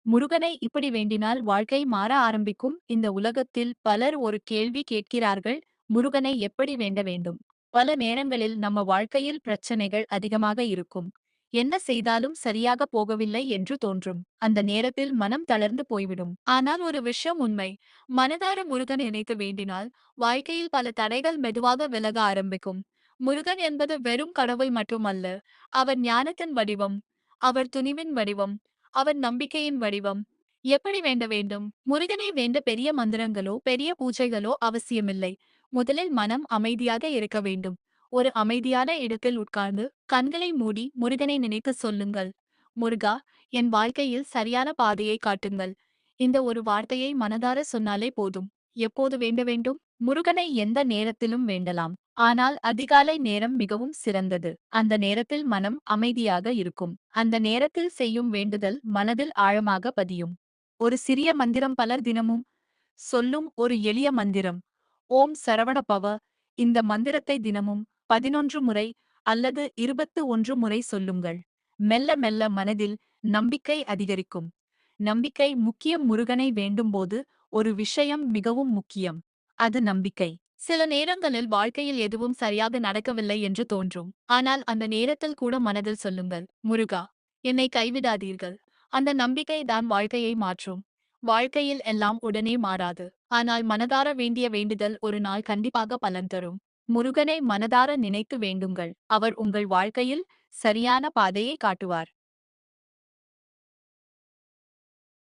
முருகனை இப்படி வேண்டினால் வாழ்க்கை மாற ஆரம்பிக்கும். இந்த உலகத்தில் பலர் ஒரு கேள்வி கேட்கிறார்கள், முருகனை எப்படி வேண்ட வேண்டும்? பல நேரங்களில் நம்ம வாழ்க்கையில் பிரச்சனைகள் அதிகமாக இருக்கும். என்ன செய்தாலும் சரியாக போகவில்லை என்று தோன்றும். அந்த நேரத்தில் மனம் தளர்ந்து போய்விடும். ஆனால் ஒரு விஷயம் உண்மை. மனதார முருகனை நினைத்து வேண்டினால் வாழ்க்கையில் பல தடைகள் மெதுவாக விலக ஆரம்பிக்கும். முருகன் என்பது வெறும் கடவுள் மட்டுமல்ல. அவர் ஞானத்தின் வடிவம். அவர் துணிவின் வடிவம். அவர் நம்பிக்கையின் வடிவம். எப்படி வேண்ட வேண்டும்? முருகனை வேண்ட பெரிய மந்திரங்களோ பெரிய பூஜைகளோ அவசியமில்லை. முதலில் மனம் அமைதியாக இருக்க வேண்டும். ஒரு அமைதியான இடத்தில் உட்கார்ந்து கண்களை மூடி முருகனை நினைத்து சொல்லுங்கள், முருகா, என் வாழ்க்கையில் சரியான பாதையை காட்டுங்கள். இந்த ஒரு வார்த்தையை மனதார சொன்னாலே போதும். எப்போது வேண்ட வேண்டும்? முருகனை எந்த நேரத்திலும் வேண்டலாம். ஆனால் அதிகாலை நேரம் மிகவும் சிறந்தது. அந்த நேரத்தில் மனம் அமைதியாக இருக்கும். அந்த நேரத்தில் செய்யும் வேண்டுதல் மனதில் ஆழமாக பதியும். ஒரு சிறிய மந்திரம் பலர் தினமும் சொல்லும் ஒரு எளிய மந்திரம். ஓம் சரவண பவ. இந்த மந்திரத்தை தினமும் 11 முறை அல்லது 21 முறை சொல்லுங்கள். மெல்ல மெல்ல மனதில் நம்பிக்கை அதிகரிக்கும். நம்பிக்கை முக்கியம். முருகனை வேண்டும்போது ஒரு விஷயம் மிகவும் முக்கியம். அது நம்பிக்கை. சில நேரங்களில் வாழ்க்கையில் எதுவும் சரியாக நடக்கவில்லை என்று தோன்றும். ஆனால் அந்த நேரத்தில் கூட மனதில் சொல்லுங்கள், முருகா, என்னை கைவிடாதீர்கள். அந்த நம்பிக்கை தான் வாழ்க்கையை மாற்றும். வாழ்க்கையில் எல்லாம் உடனே மாறாது. ஆனால் மனதார வேண்டிய வேண்டுதல் ஒரு நாள் கண்டிப்பாக பலன் தரும். முருகனை மனதார நினைத்து வேண்டுங்கள். அவர் உங்கள் வாழ்க்கையில் சரியான பாதையை காட்டுவார்.